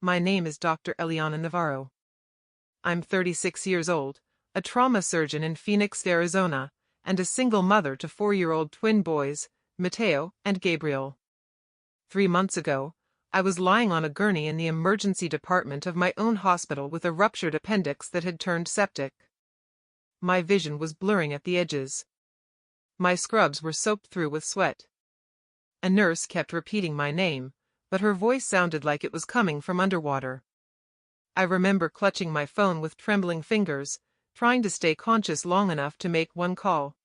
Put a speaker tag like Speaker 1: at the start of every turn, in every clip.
Speaker 1: My name is Dr. Eliana Navarro. I'm 36 years old, a trauma surgeon in Phoenix, Arizona, and a single mother to 4-year-old twin boys, Mateo and Gabriel. 3 months ago, I was lying on a gurney in the emergency department of my own hospital with a ruptured appendix that had turned septic. My vision was blurring at the edges. My scrubs were soaked through with sweat. A nurse kept repeating my name, but her voice sounded like it was coming from underwater. I remember clutching my phone with trembling fingers, trying to stay conscious long enough to make one call.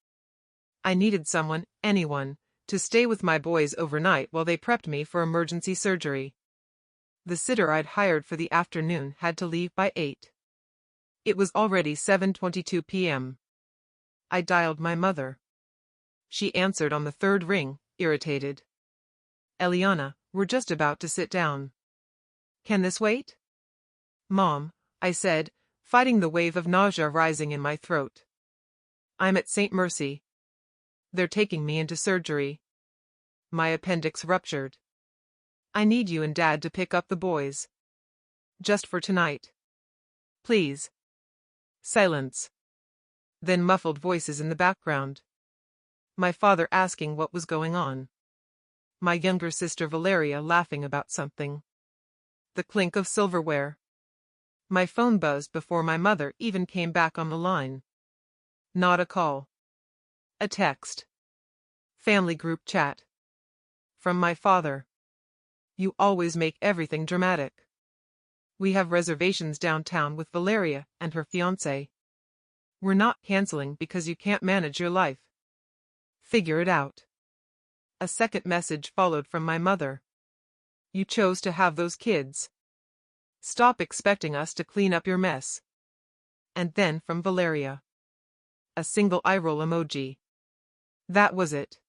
Speaker 1: I needed someone, anyone, to stay with my boys overnight while they prepped me for emergency surgery. The sitter I'd hired for the afternoon had to leave by 8. It was already 7:22 p.m. I dialed my mother. She answered on the third ring, irritated. "Eliana, we're just about to sit down. Can this wait?" "Mom," I said, fighting the wave of nausea rising in my throat. "I'm at St. Mercy. They're taking me into surgery. My appendix ruptured. I need you and Dad to pick up the boys. Just for tonight. Please." Silence. Then muffled voices in the background. My father asking what was going on. My younger sister Valeria laughing about something. The clink of silverware. My phone buzzed before my mother even came back on the line. Not a call. A text. Family group chat. From my father. "You always make everything dramatic. We have reservations downtown with Valeria and her fiancé. We're not canceling because you can't manage your life. Figure it out." A second message followed from my mother. "You chose to have those kids. Stop expecting us to clean up your mess." And then from Valeria. A single eye roll emoji. That was it.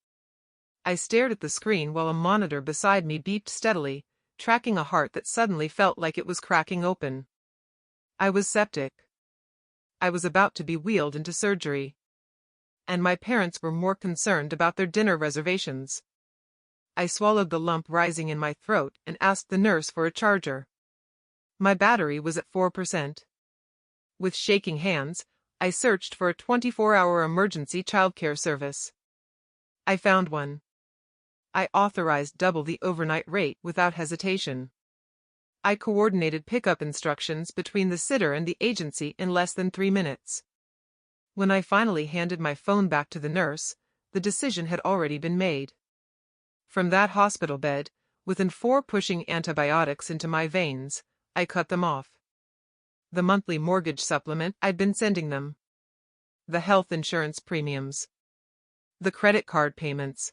Speaker 1: I stared at the screen while a monitor beside me beeped steadily, tracking a heart that suddenly felt like it was cracking open. I was septic. I was about to be wheeled into surgery. And my parents were more concerned about their dinner reservations. I swallowed the lump rising in my throat and asked the nurse for a charger. My battery was at 4%. With shaking hands, I searched for a 24-hour emergency childcare service. I found one. I authorized double the overnight rate without hesitation. I coordinated pickup instructions between the sitter and the agency in less than 3 minutes. When I finally handed my phone back to the nurse, the decision had already been made. From that hospital bed, within 4 pushing antibiotics into my veins, I cut them off. The monthly mortgage supplement I'd been sending them. The health insurance premiums. The credit card payments.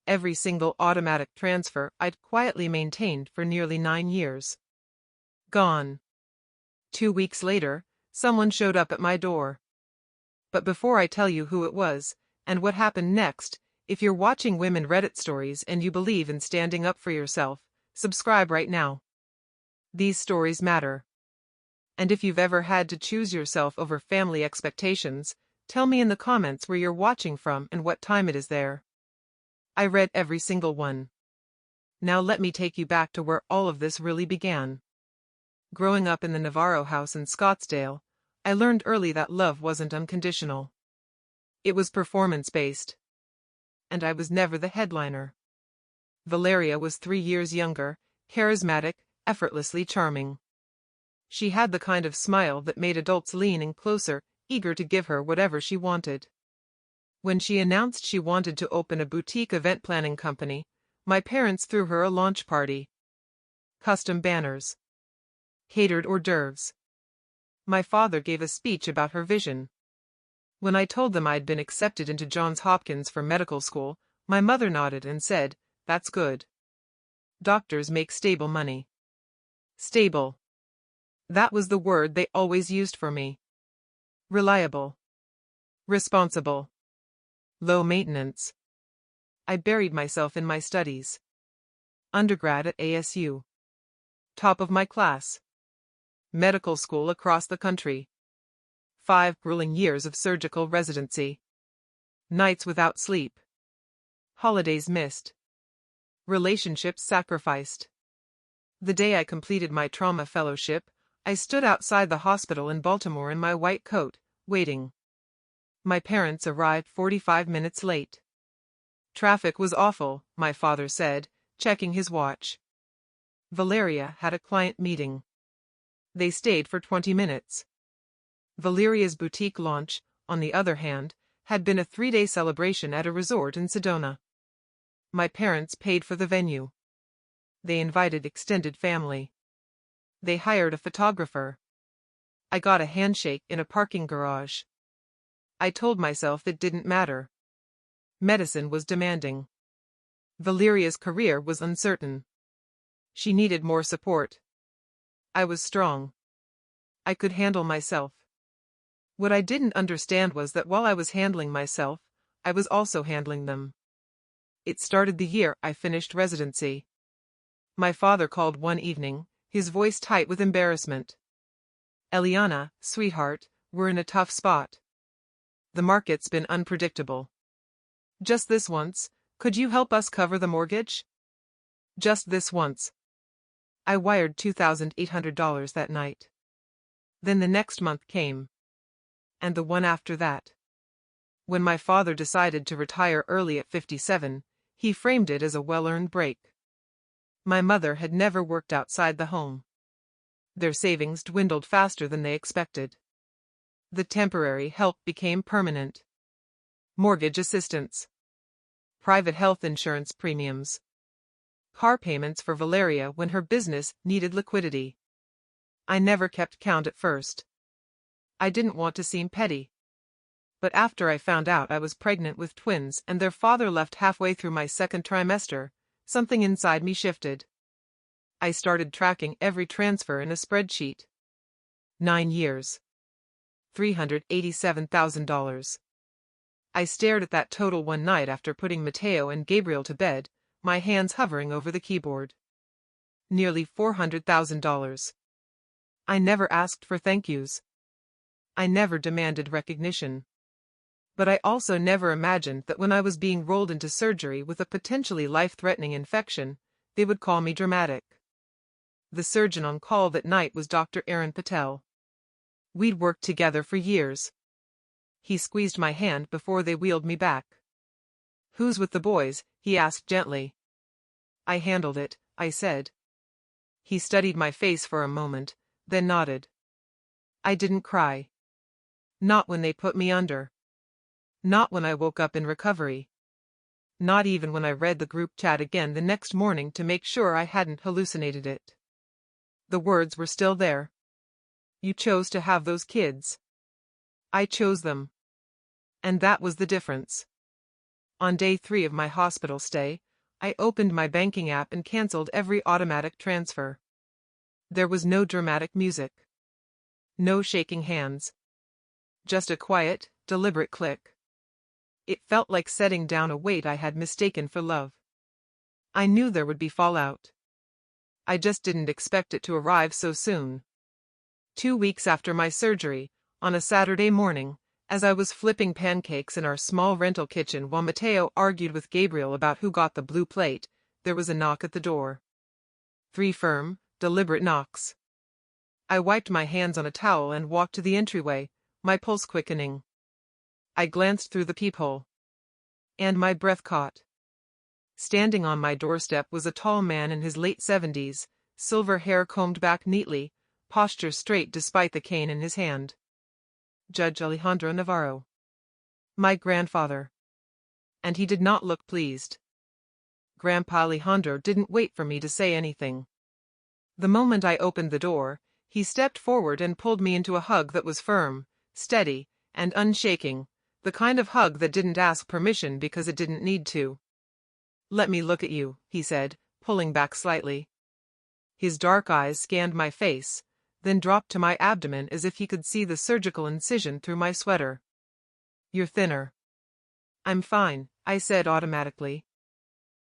Speaker 1: Every single automatic transfer I'd quietly maintained for nearly 9 years. Gone. 2 weeks later, someone showed up at my door. But before I tell you who it was, and what happened next, if you're watching Women Reddit stories and you believe in standing up for yourself, subscribe right now. These stories matter. And if you've ever had to choose yourself over family expectations, tell me in the comments where you're watching from and what time it is there. I read every single one. Now let me take you back to where all of this really began. Growing up in the Navarro house in Scottsdale, I learned early that love wasn't unconditional. It was performance-based. And I was never the headliner. Valeria was 3 years younger, charismatic, effortlessly charming. She had the kind of smile that made adults lean in closer, eager to give her whatever she wanted. When she announced she wanted to open a boutique event planning company, my parents threw her a launch party. Custom banners. Catered hors d'oeuvres. My father gave a speech about her vision. When I told them I'd been accepted into Johns Hopkins for medical school, my mother nodded and said, "That's good. Doctors make stable money." Stable. That was the word they always used for me. Reliable. Responsible. Low maintenance. I buried myself in my studies. Undergrad at ASU. Top of my class. Medical school across the country. 5 grueling years of surgical residency. Nights without sleep. Holidays missed. Relationships sacrificed. The day I completed my trauma fellowship, I stood outside the hospital in Baltimore in my white coat, waiting. My parents arrived 45 minutes late. Traffic was awful, my father said, checking his watch. Valeria had a client meeting. They stayed for 20 minutes. Valeria's boutique launch, on the other hand, had been a 3-day celebration at a resort in Sedona. My parents paid for the venue. They invited extended family. They hired a photographer. I got a handshake in a parking garage. I told myself it didn't matter. Medicine was demanding. Valeria's career was uncertain. She needed more support. I was strong. I could handle myself. What I didn't understand was that while I was handling myself, I was also handling them. It started the year I finished residency. My father called one evening, his voice tight with embarrassment. "Eliana, sweetheart, we're in a tough spot. The market's been unpredictable. Just this once, could you help us cover the mortgage? Just this once." I wired $2,800 that night. Then the next month came. And the one after that. When my father decided to retire early at 57, he framed it as a well-earned break. My mother had never worked outside the home. Their savings dwindled faster than they expected. The temporary help became permanent. Mortgage assistance. Private health insurance premiums. Car payments for Valeria when her business needed liquidity. I never kept count at first. I didn't want to seem petty. But after I found out I was pregnant with twins and their father left halfway through my second trimester, something inside me shifted. I started tracking every transfer in a spreadsheet. 9 years. $387,000. I stared at that total one night after putting Mateo and Gabriel to bed, my hands hovering over the keyboard. Nearly $400,000. I never asked for thank yous. I never demanded recognition. But I also never imagined that when I was being rolled into surgery with a potentially life-threatening infection, they would call me dramatic. The surgeon on call that night was Dr. Aaron Patel. We'd worked together for years. He squeezed my hand before they wheeled me back. "Who's with the boys?" he asked gently. "I handled it," I said. He studied my face for a moment, then nodded. I didn't cry. Not when they put me under. Not when I woke up in recovery. Not even when I read the group chat again the next morning to make sure I hadn't hallucinated it. The words were still there. You chose to have those kids. I chose them. And that was the difference. On day 3 of my hospital stay, I opened my banking app and canceled every automatic transfer. There was no dramatic music. No shaking hands. Just a quiet, deliberate click. It felt like setting down a weight I had mistaken for love. I knew there would be fallout. I just didn't expect it to arrive so soon. 2 weeks after my surgery, on a Saturday morning, as I was flipping pancakes in our small rental kitchen while Mateo argued with Gabriel about who got the blue plate, there was a knock at the door. 3 firm, deliberate knocks. I wiped my hands on a towel and walked to the entryway, my pulse quickening. I glanced through the peephole. And my breath caught. Standing on my doorstep was a tall man in his late 70s, silver hair combed back neatly, posture straight despite the cane in his hand. Judge Alejandro Navarro. My grandfather. And he did not look pleased. Grandpa Alejandro didn't wait for me to say anything. The moment I opened the door, he stepped forward and pulled me into a hug that was firm, steady, and unshaking, the kind of hug that didn't ask permission because it didn't need to. "Let me look at you," he said, pulling back slightly. His dark eyes scanned my face, then dropped to my abdomen as if he could see the surgical incision through my sweater. "You're thinner." "I'm fine," I said automatically.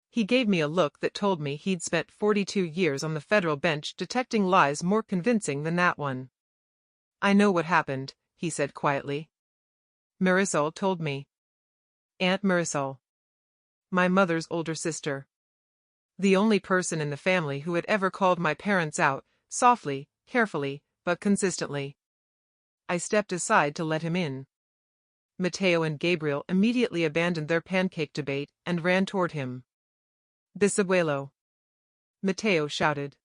Speaker 1: He gave me a look that told me he'd spent 42 years on the federal bench detecting lies more convincing than that one. "I know what happened," he said quietly. "Marisol told me." Aunt Marisol. My mother's older sister. The only person in the family who had ever called my parents out, softly, carefully, but consistently. I stepped aside to let him in. Matteo and Gabriel immediately abandoned their pancake debate and ran toward him. "Bisabuelo!" Matteo shouted.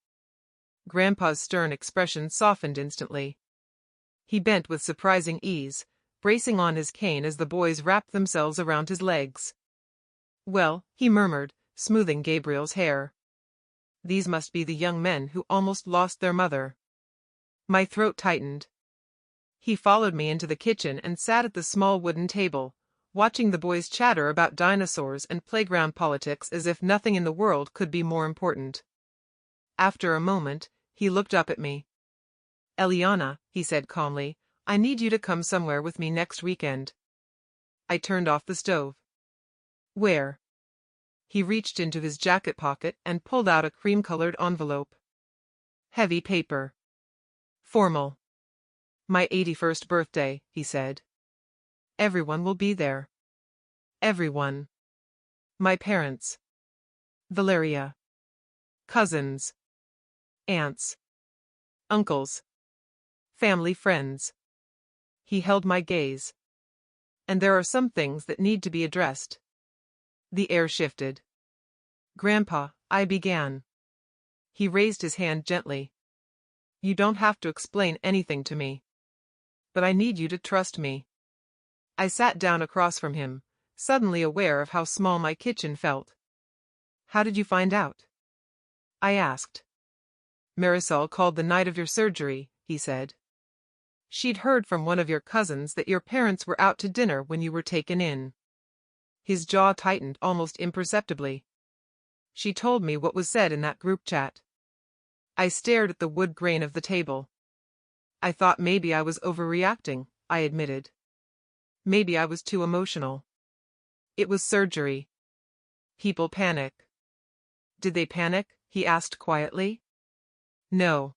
Speaker 1: Grandpa's stern expression softened instantly. He bent with surprising ease, bracing on his cane as the boys wrapped themselves around his legs. "Well," he murmured, smoothing Gabriel's hair. "These must be the young men who almost lost their mother." My throat tightened. He followed me into the kitchen and sat at the small wooden table, watching the boys chatter about dinosaurs and playground politics as if nothing in the world could be more important. After a moment, he looked up at me. "Eliana," he said calmly, "I need you to come somewhere with me next weekend." I turned off the stove. "Where?" He reached into his jacket pocket and pulled out a cream-colored envelope. Heavy paper. Formal. "My 81st birthday," he said. "Everyone will be there." Everyone. My parents. Valeria. Cousins. Aunts. Uncles. Family friends. He held my gaze. "And there are some things that need to be addressed." The air shifted. "Grandpa," I began. He raised his hand gently. "You don't have to explain anything to me. But I need you to trust me." I sat down across from him, suddenly aware of how small my kitchen felt. "How did you find out?" I asked. "Marisol called the night of your surgery," he said. "She'd heard from one of your cousins that your parents were out to dinner when you were taken in." His jaw tightened almost imperceptibly. "She told me what was said in that group chat." I stared at the wood grain of the table. "I thought maybe I was overreacting," I admitted. "Maybe I was too emotional." "It was surgery. People panic." "Did they panic?" he asked quietly. "No.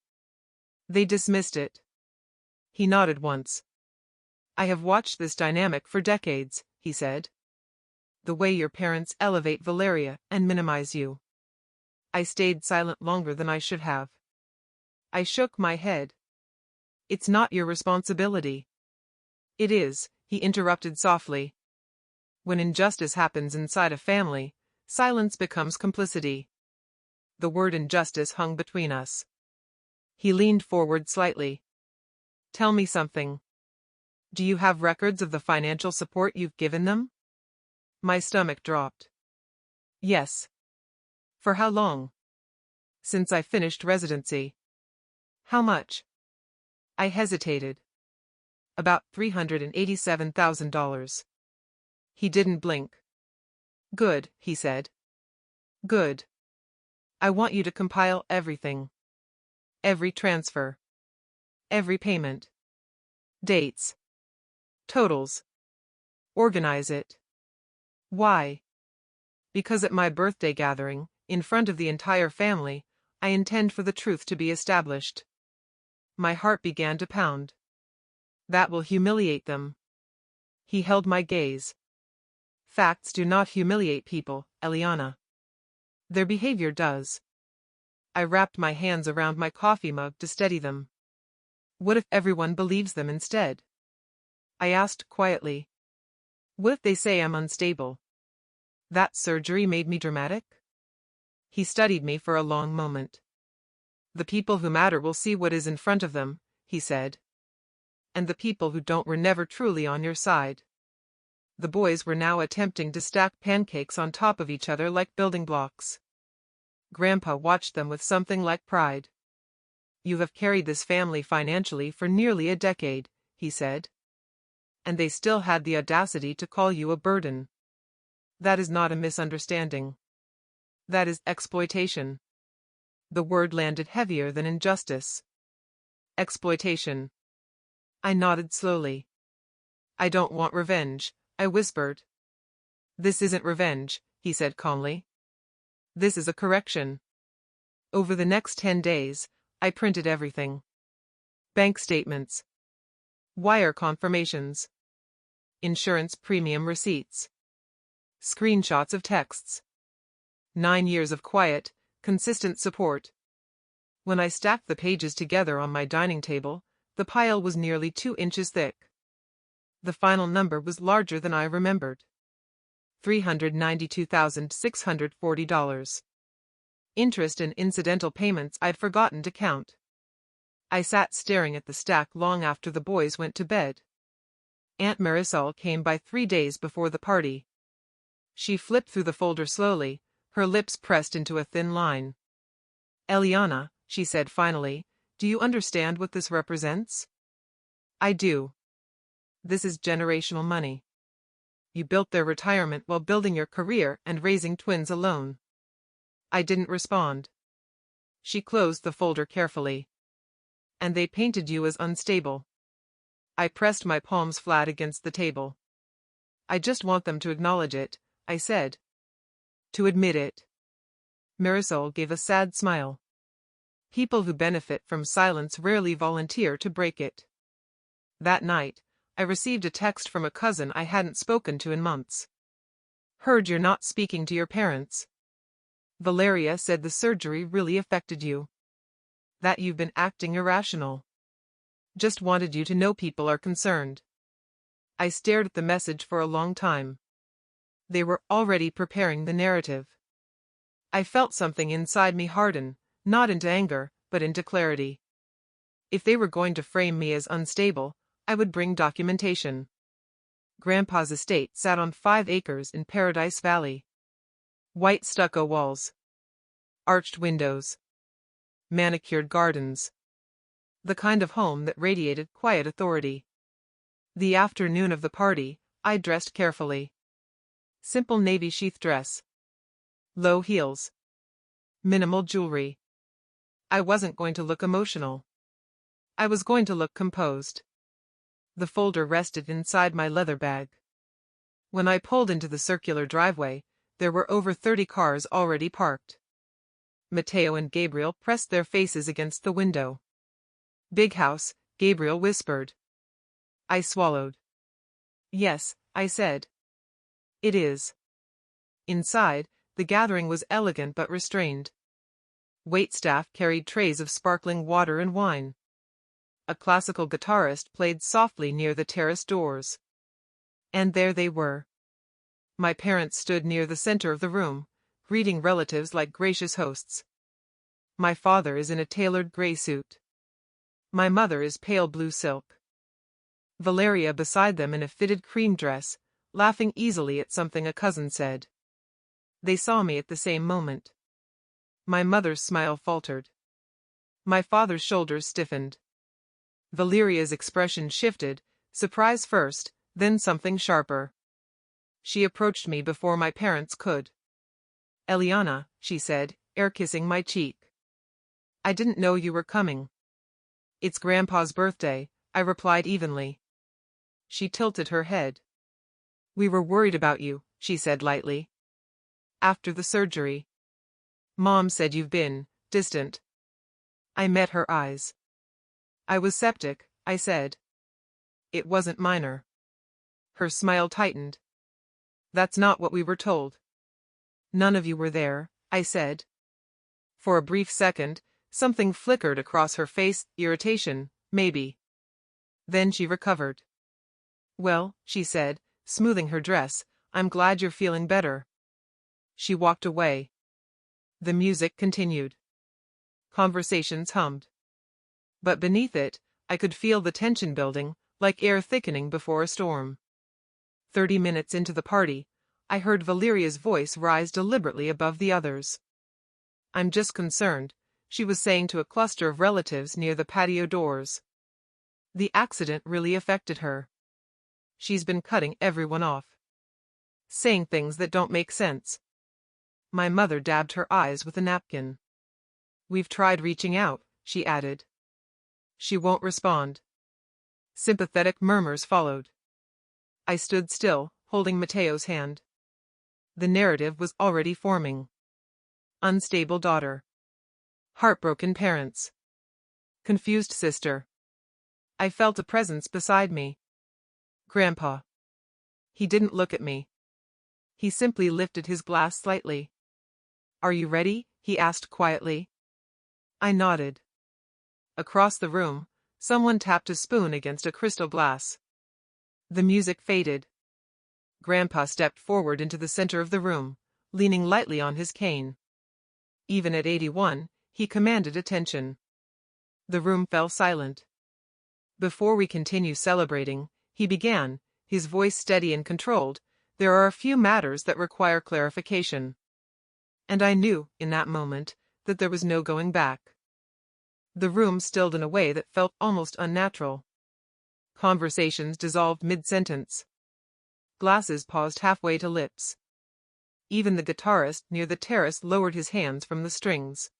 Speaker 1: They dismissed it." He nodded once. "I have watched this dynamic for decades," he said. "The way your parents elevate Valeria and minimize you." I stayed silent longer than I should have. I shook my head. "It's not your responsibility." "It is," he interrupted softly. "When injustice happens inside a family, silence becomes complicity." The word injustice hung between us. He leaned forward slightly. "Tell me something. Do you have records of the financial support you've given them?" My stomach dropped. "Yes." "For how long?" "Since I finished residency." "How much?" I hesitated. "About $387,000. He didn't blink. "Good," he said. "Good. I want you to compile everything. Every transfer. Every payment. Dates. Totals. Organize it." "Why?" "Because at my birthday gathering, in front of the entire family, I intend for the truth to be established." My heart began to pound. "That will humiliate them." He held my gaze. "Facts do not humiliate people, Eliana. Their behavior does." I wrapped my hands around my coffee mug to steady them. "What if everyone believes them instead?" I asked quietly. "What if they say I'm unstable? That surgery made me dramatic?" He studied me for a long moment. "The people who matter will see what is in front of them," he said. "And the people who don't were never truly on your side." The boys were now attempting to stack pancakes on top of each other like building blocks. Grandpa watched them with something like pride. "You have carried this family financially for nearly a decade," he said. "And they still had the audacity to call you a burden. That is not a misunderstanding. That is exploitation." The word landed heavier than injustice. "Exploitation." I nodded slowly. "I don't want revenge," I whispered. "This isn't revenge," he said calmly. "This is a correction." Over the next 10 days, I printed everything. Bank statements. Wire confirmations. Insurance premium receipts. Screenshots of texts. 9 years of quiet, consistent support. When I stacked the pages together on my dining table, the pile was nearly 2 inches thick. The final number was larger than I remembered. $392,640. Interest and incidental payments I'd forgotten to count. I sat staring at the stack long after the boys went to bed. Aunt Marisol came by 3 days before the party. She flipped through the folder slowly, her lips pressed into a thin line. "Eliana," she said finally, "do you understand what this represents?" "I do. This is generational money. You built their retirement while building your career and raising twins alone." I didn't respond. She closed the folder carefully. "And they painted you as unstable." I pressed my palms flat against the table. "I just want them to acknowledge it," I said. "To admit it." Marisol gave a sad smile. "People who benefit from silence rarely volunteer to break it." That night, I received a text from a cousin I hadn't spoken to in months. "Heard you're not speaking to your parents. Valeria said the surgery really affected you. That you've been acting irrational. Just wanted you to know people are concerned." I stared at the message for a long time. They were already preparing the narrative. I felt something inside me harden, not into anger, but into clarity. If they were going to frame me as unstable, I would bring documentation. Grandpa's estate sat on 5 acres in Paradise Valley. White stucco walls. Arched windows. Manicured gardens. The kind of home that radiated quiet authority. The afternoon of the party, I dressed carefully. Simple navy sheath dress. Low heels. Minimal jewelry. I wasn't going to look emotional. I was going to look composed. The folder rested inside my leather bag. When I pulled into the circular driveway, there were over 30 cars already parked. Mateo and Gabriel pressed their faces against the window. "Big house," Gabriel whispered. I swallowed. "Yes," I said. "It is." Inside, the gathering was elegant but restrained. Waitstaff carried trays of sparkling water and wine. A classical guitarist played softly near the terrace doors. And there they were. My parents stood near the center of the room, greeting relatives like gracious hosts. My father is in a tailored gray suit. My mother is pale blue silk. Valeria beside them in a fitted cream dress, laughing easily at something a cousin said. They saw me at the same moment. My mother's smile faltered. My father's shoulders stiffened. Valeria's expression shifted, surprise first, then something sharper. She approached me before my parents could. "Eliana," she said, air-kissing my cheek. "I didn't know you were coming." "It's Grandpa's birthday," I replied evenly. She tilted her head. "We were worried about you," she said lightly. "After the surgery. Mom said you've been distant." I met her eyes. "I was septic," I said. "It wasn't minor." Her smile tightened. "That's not what we were told." "None of you were there," I said. For a brief second, something flickered across her face, irritation, maybe. Then she recovered. "Well," she said, smoothing her dress, "I'm glad you're feeling better." She walked away. The music continued. Conversations hummed. But beneath it, I could feel the tension building, like air thickening before a storm. 30 minutes into the party, I heard Valeria's voice rise deliberately above the others. "I'm just concerned," she was saying to a cluster of relatives near the patio doors. "The accident really affected her. She's been cutting everyone off. Saying things that don't make sense." My mother dabbed her eyes with a napkin. "We've tried reaching out," she added. "She won't respond." Sympathetic murmurs followed. I stood still, holding Mateo's hand. The narrative was already forming. Unstable daughter. Heartbroken parents. Confused sister. I felt a presence beside me. Grandpa. He didn't look at me. He simply lifted his glass slightly. Are you ready? He asked quietly. I nodded. Across the room, someone tapped a spoon against a crystal glass. The music faded. Grandpa stepped forward into the center of the room, leaning lightly on his cane. Even at 81, he commanded attention. The room fell silent. Before we continue celebrating, he began, his voice steady and controlled, there are a few matters that require clarification. And I knew, in that moment, that there was no going back. The room stilled in a way that felt almost unnatural. Conversations dissolved mid-sentence. Glasses paused halfway to lips. Even the guitarist near the terrace lowered his hands from the strings.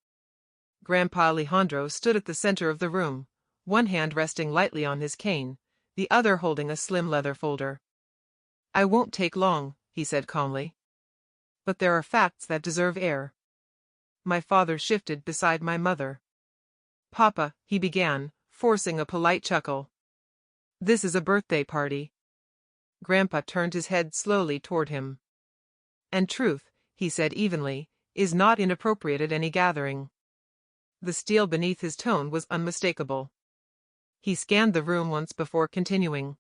Speaker 1: Grandpa Alejandro stood at the center of the room, one hand resting lightly on his cane, the other holding a slim leather folder. I won't take long, he said calmly. But there are facts that deserve air. My father shifted beside my mother. Papa, he began, forcing a polite chuckle. This is a birthday party. Grandpa turned his head slowly toward him. And truth, he said evenly, is not inappropriate at any gathering. The steel beneath his tone was unmistakable. He scanned the room once before continuing.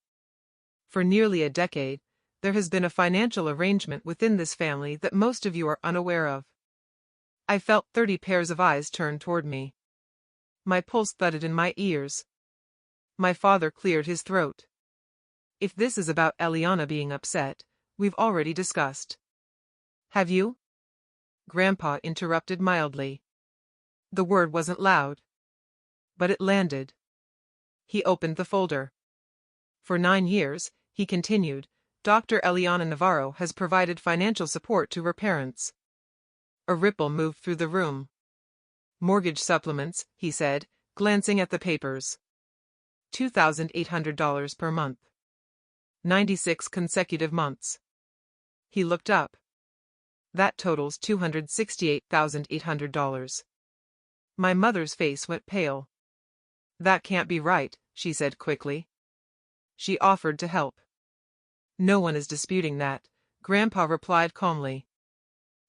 Speaker 1: For nearly a decade, there has been a financial arrangement within this family that most of you are unaware of. I felt 30 pairs of eyes turned toward me. My pulse thudded in my ears. My father cleared his throat. If this is about Eliana being upset, we've already discussed. Have you? Grandpa interrupted mildly. The word wasn't loud. But it landed. He opened the folder. For 9 years, he continued, Dr. Eliana Navarro has provided financial support to her parents. A ripple moved through the room. Mortgage supplements, he said, glancing at the papers. $2,800 per month. 96 consecutive months. He looked up. That totals $268,800. My mother's face went pale. That can't be right, she said quickly. She offered to help. No one is disputing that, Grandpa replied calmly.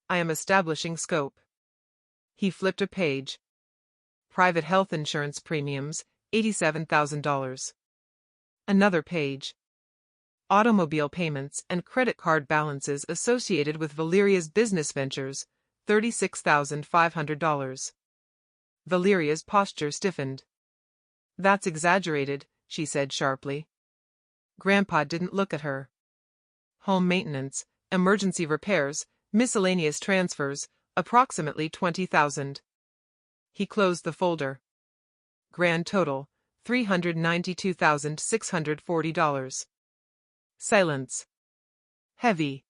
Speaker 1: I am establishing scope. He flipped a page. Private health insurance premiums, $87,000. Another page. Automobile payments and credit card balances associated with Valeria's business ventures, $36,500. Valeria's posture stiffened. That's exaggerated, she said sharply. Grandpa didn't look at her. Home maintenance, emergency repairs, miscellaneous transfers, approximately $20,000. He closed the folder. Grand total, $392,640. Silence. Heavy.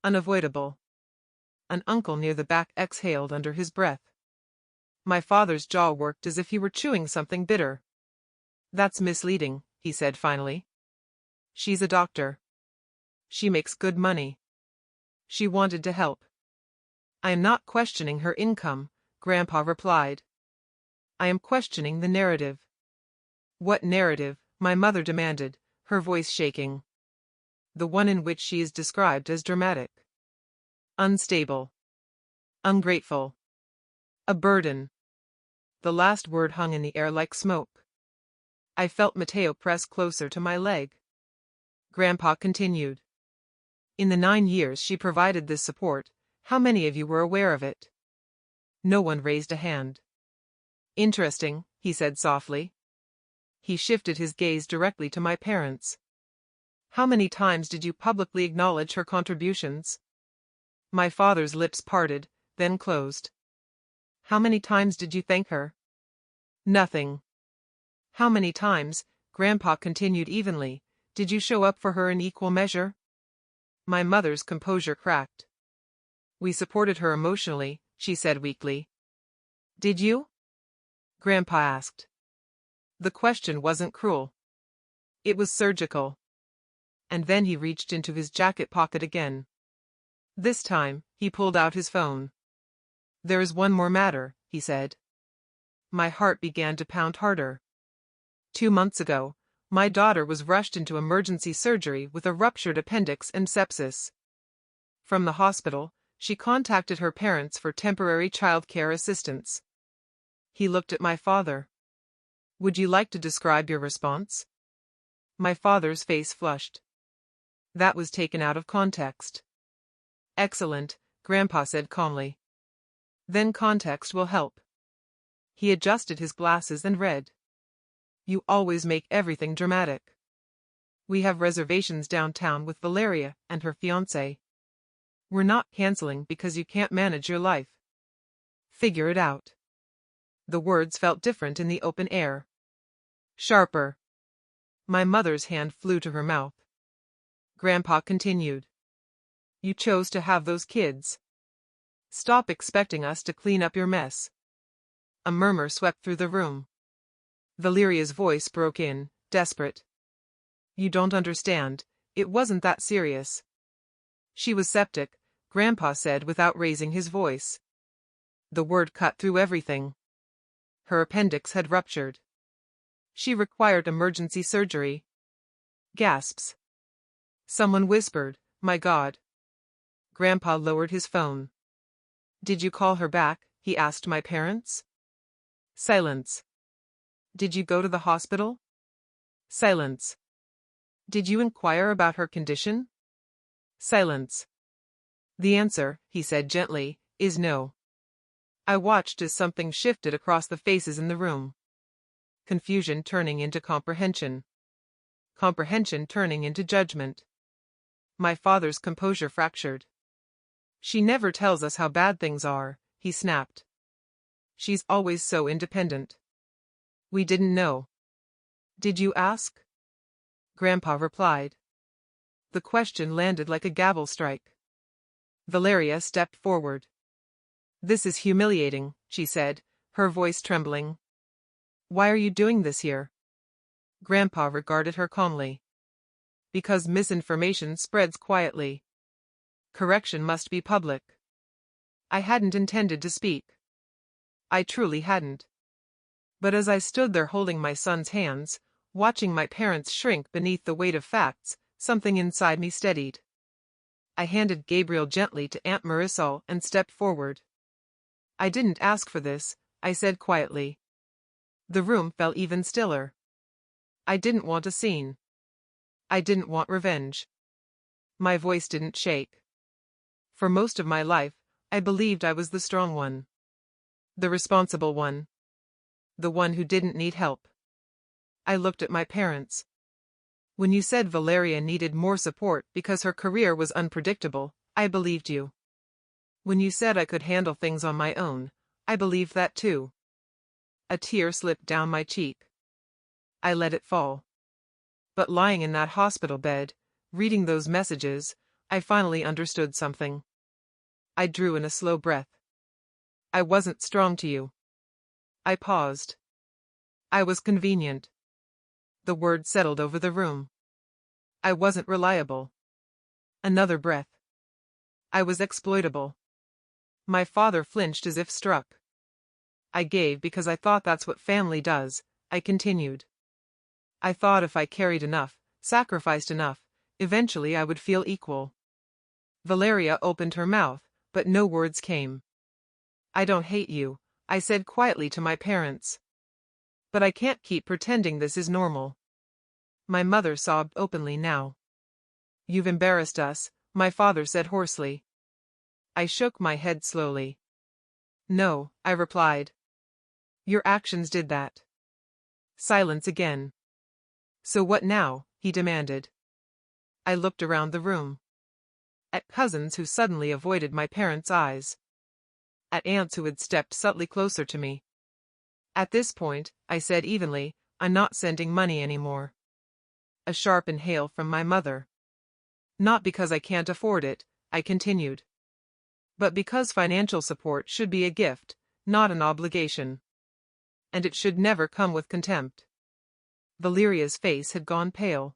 Speaker 1: Unavoidable. An uncle near the back exhaled under his breath. My father's jaw worked as if he were chewing something bitter. That's misleading, he said finally. She's a doctor. She makes good money. She wanted to help. I am not questioning her income, Grandpa replied. I am questioning the narrative. What narrative? My mother demanded, her voice shaking. The one in which she is described as dramatic. Unstable. Ungrateful. A burden. The last word hung in the air like smoke. I felt Mateo press closer to my leg. Grandpa continued. In the 9 years she provided this support, how many of you were aware of it? No one raised a hand. Interesting, he said softly. He shifted his gaze directly to my parents. How many times did you publicly acknowledge her contributions? My father's lips parted, then closed. How many times did you thank her? Nothing. How many times, Grandpa continued evenly, did you show up for her in equal measure? My mother's composure cracked. We supported her emotionally, she said weakly. Did you? Grandpa asked. The question wasn't cruel. It was surgical. And then he reached into his jacket pocket again. This time, he pulled out his phone. There is one more matter, he said. My heart began to pound harder. 2 months ago, my daughter was rushed into emergency surgery with a ruptured appendix and sepsis. From the hospital, she contacted her parents for temporary childcare assistance. He looked at my father. Would you like to describe your response? My father's face flushed. That was taken out of context. Excellent, Grandpa said calmly. Then context will help. He adjusted his glasses and read. You always make everything dramatic. We have reservations downtown with Valeria and her fiancé. We're not canceling because you can't manage your life. Figure it out. The words felt different in the open air. Sharper. My mother's hand flew to her mouth. Grandpa continued. You chose to have those kids. Stop expecting us to clean up your mess. A murmur swept through the room. Valeria's voice broke in, desperate. You don't understand, it wasn't that serious. She was septic, Grandpa said without raising his voice. The word cut through everything. Her appendix had ruptured. She required emergency surgery. Gasps. Someone whispered, My God. Grandpa lowered his phone. Did you call her back? He asked my parents. Silence. Did you go to the hospital? Silence. Did you inquire about her condition? Silence. The answer, he said gently, is no. I watched as something shifted across the faces in the room. Confusion turning into comprehension. Comprehension turning into judgment. My father's composure fractured. She never tells us how bad things are, he snapped. She's always so independent. We didn't know. Did you ask? Grandpa replied. The question landed like a gavel strike. Valeria stepped forward. This is humiliating, she said, her voice trembling. Why are you doing this here? Grandpa regarded her calmly. Because misinformation spreads quietly. Correction must be public. I hadn't intended to speak. I truly hadn't. But as I stood there holding my son's hands, watching my parents shrink beneath the weight of facts, something inside me steadied. I handed Gabriel gently to Aunt Marisol and stepped forward. I didn't ask for this, I said quietly. The room fell even stiller. I didn't want a scene. I didn't want revenge. My voice didn't shake. For most of my life, I believed I was the strong one. The responsible one. The one who didn't need help. I looked at my parents. When you said Valeria needed more support because her career was unpredictable, I believed you. When you said I could handle things on my own, I believed that too. A tear slipped down my cheek. I let it fall. But lying in that hospital bed, reading those messages, I finally understood something. I drew in a slow breath. I wasn't strong to you. I paused. I was convenient. The word settled over the room. I wasn't reliable. Another breath. I was exploitable. My father flinched as if struck. I gave because I thought that's what family does, I continued. I thought if I carried enough, sacrificed enough, eventually I would feel equal. Valeria opened her mouth, but no words came. I don't hate you, I said quietly to my parents. But I can't keep pretending this is normal. My mother sobbed openly now. You've embarrassed us, my father said hoarsely. I shook my head slowly. No, I replied. Your actions did that. Silence again. So what now? He demanded. I looked around the room. At cousins who suddenly avoided my parents' eyes. At aunts who had stepped subtly closer to me. At this point, I said evenly, I'm not sending money anymore. A sharp inhale from my mother. Not because I can't afford it, I continued. But because financial support should be a gift, not an obligation. And it should never come with contempt. Valeria's face had gone pale.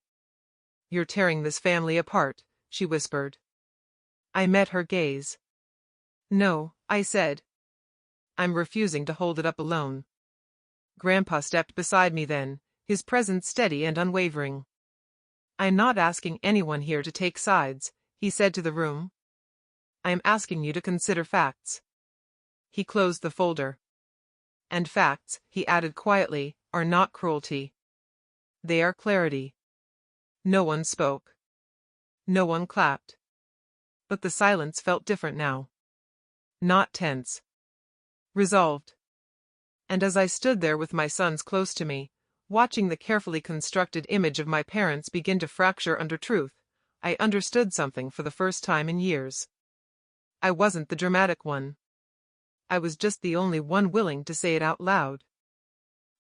Speaker 1: You're tearing this family apart, she whispered. I met her gaze. No, I said. I'm refusing to hold it up alone. Grandpa stepped beside me then, his presence steady and unwavering. I'm not asking anyone here to take sides, he said to the room. I am asking you to consider facts. He closed the folder. And facts, he added quietly, are not cruelty. They are clarity. No one spoke. No one clapped. But the silence felt different now. Not tense. Resolved. And as I stood there with my sons close to me, watching the carefully constructed image of my parents begin to fracture under truth, I understood something for the first time in years. I wasn't the dramatic one. I was just the only one willing to say it out loud.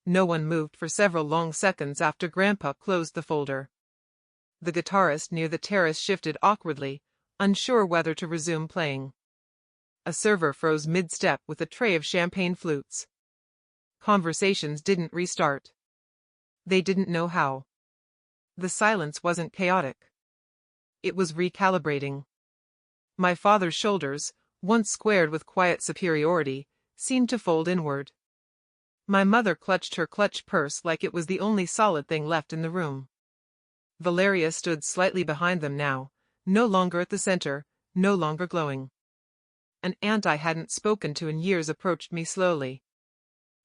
Speaker 1: No one moved for several long seconds after Grandpa closed the folder. The guitarist near the terrace shifted awkwardly, unsure whether to resume playing. A server froze mid-step with a tray of champagne flutes. Conversations didn't restart. They didn't know how. The silence wasn't chaotic. It was recalibrating. My father's shoulders, once squared with quiet superiority, seemed to fold inward. My mother clutched her clutch purse like it was the only solid thing left in the room. Valeria stood slightly behind them now, no longer at the center, no longer glowing. An aunt I hadn't spoken to in years approached me slowly.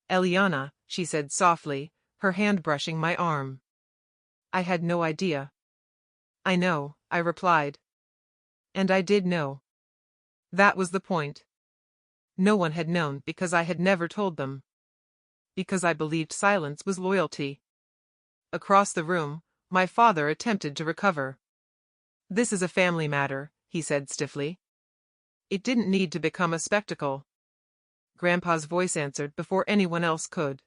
Speaker 1: "Eliana," she said softly, her hand brushing my arm. I had no idea. "I know," I replied. And I did know. That was the point. No one had known because I had never told them. Because I believed silence was loyalty. Across the room, my father attempted to recover. "This is a family matter," he said stiffly. It didn't need to become a spectacle. Grandpa's voice answered before anyone else could.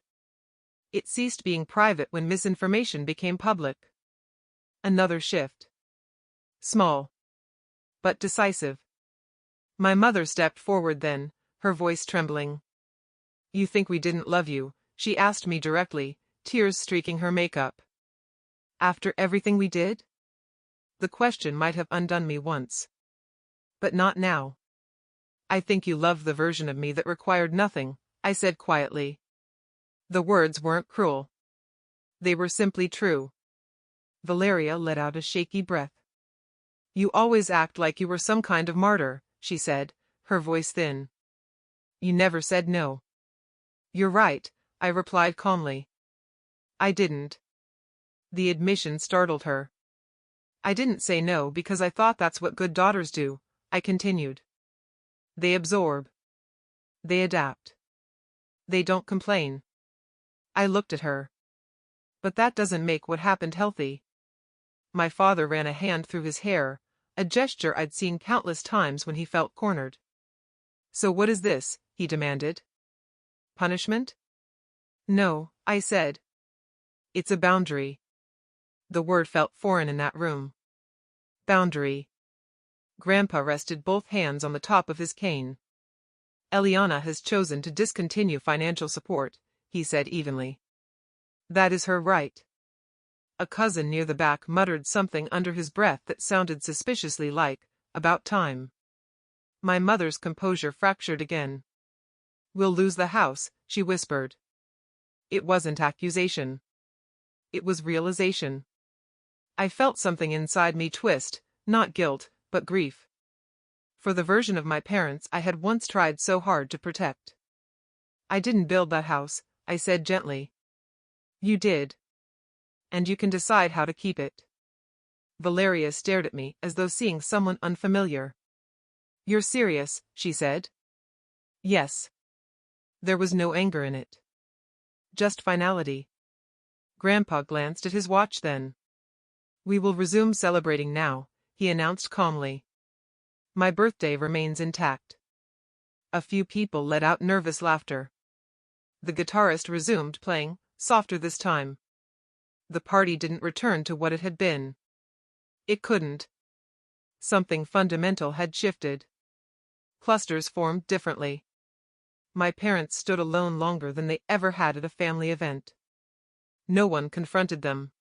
Speaker 1: It ceased being private when misinformation became public. Another shift. Small. But decisive. My mother stepped forward then, her voice trembling. "You think we didn't love you?" she asked me directly, tears streaking her makeup. "After everything we did?" The question might have undone me once. But not now. "I think you loved the version of me that required nothing," I said quietly. The words weren't cruel. They were simply true. Valeria let out a shaky breath. "You always act like you were some kind of martyr," she said, her voice thin. "You never said no." "You're right," I replied calmly. I didn't. The admission startled her. "I didn't say no because I thought that's what good daughters do," I continued. "They absorb. They adapt. They don't complain." I looked at her. "But that doesn't make what happened healthy." My father ran a hand through his hair, a gesture I'd seen countless times when he felt cornered. "So what is this?" he demanded. "Punishment?" "No," I said. "It's a boundary." The word felt foreign in that room. Boundary. Grandpa rested both hands on the top of his cane. "Eliana has chosen to discontinue financial support," he said evenly. "That is her right." A cousin near the back muttered something under his breath that sounded suspiciously like, "About time." My mother's composure fractured again. "We'll lose the house," she whispered. It wasn't accusation. It was realization. I felt something inside me twist, not guilt, but grief. For the version of my parents I had once tried so hard to protect. "I didn't build that house," I said gently. "You did. And you can decide how to keep it." Valeria stared at me as though seeing someone unfamiliar. "You're serious," she said. "Yes." There was no anger in it. Just finality. Grandpa glanced at his watch then. "We will resume celebrating now," he announced calmly. "My birthday remains intact." A few people let out nervous laughter. The guitarist resumed playing, softer this time. The party didn't return to what it had been. It couldn't. Something fundamental had shifted. Clusters formed differently. My parents stood alone longer than they ever had at a family event. No one confronted them.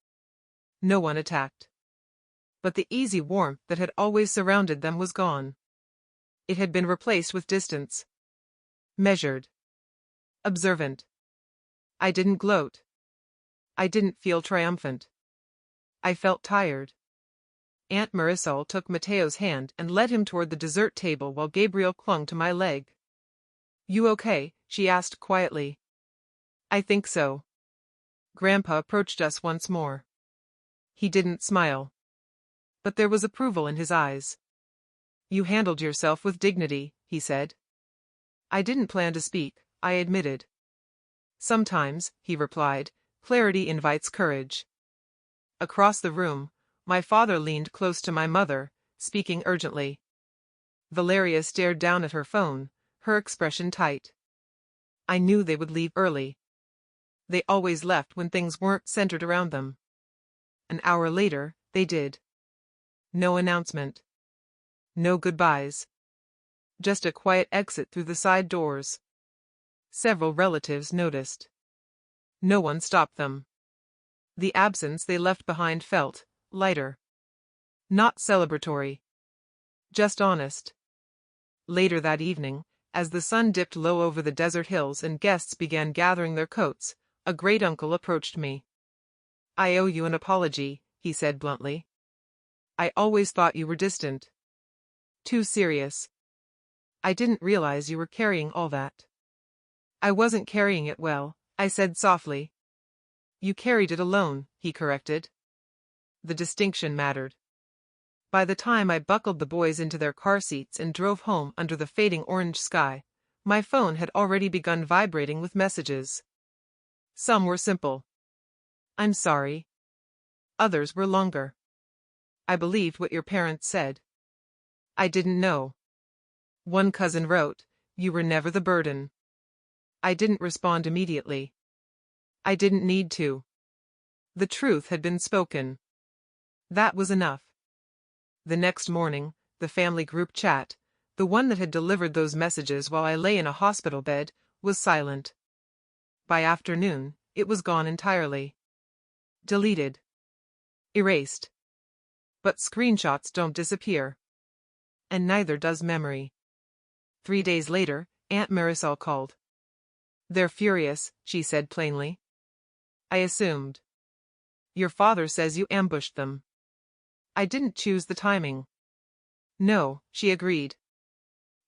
Speaker 1: No one attacked. But the easy warmth that had always surrounded them was gone. It had been replaced with distance. Measured. Observant. I didn't gloat. I didn't feel triumphant. I felt tired. Aunt Marisol took Mateo's hand and led him toward the dessert table while Gabriel clung to my leg. "You okay?" she asked quietly. "I think so." Grandpa approached us once more. He didn't smile, but there was approval in his eyes. "You handled yourself with dignity," he said. "I didn't plan to speak," I admitted. "Sometimes," he replied, "clarity invites courage." Across the room, my father leaned close to my mother, speaking urgently. Valeria stared down at her phone, her expression tight. I knew they would leave early. They always left when things weren't centered around them. An hour later, they did. No announcement. No goodbyes. Just a quiet exit through the side doors. Several relatives noticed. No one stopped them. The absence they left behind felt lighter. Not celebratory. Just honest. Later that evening, as the sun dipped low over the desert hills and guests began gathering their coats, a great-uncle approached me. "I owe you an apology," he said bluntly. "I always thought you were distant. Too serious. I didn't realize you were carrying all that." "I wasn't carrying it well," I said softly. "You carried it alone," he corrected. The distinction mattered. By the time I buckled the boys into their car seats and drove home under the fading orange sky, my phone had already begun vibrating with messages. Some were simple. "I'm sorry." Others were longer. "I believed what your parents said." "I didn't know." One cousin wrote, "You were never the burden." I didn't respond immediately. I didn't need to. The truth had been spoken. That was enough. The next morning, the family group chat, the one that had delivered those messages while I lay in a hospital bed, was silent. By afternoon, it was gone entirely. Deleted. Erased. But screenshots don't disappear. And neither does memory. 3 days later, Aunt Marisol called. "They're furious," she said plainly. I assumed. "Your father says you ambushed them." I didn't choose the timing. "No," she agreed.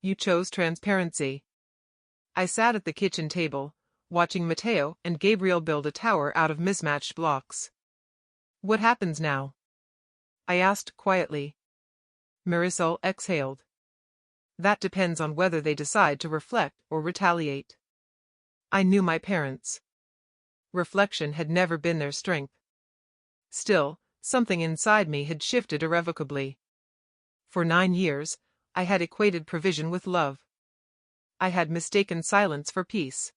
Speaker 1: "You chose transparency." I sat at the kitchen table, watching Mateo and Gabriel build a tower out of mismatched blocks. "What happens now?" I asked quietly. Marisol exhaled. "That depends on whether they decide to reflect or retaliate." I knew my parents. Reflection had never been their strength. Still, something inside me had shifted irrevocably. For 9 years, I had equated provision with love. I had mistaken silence for peace.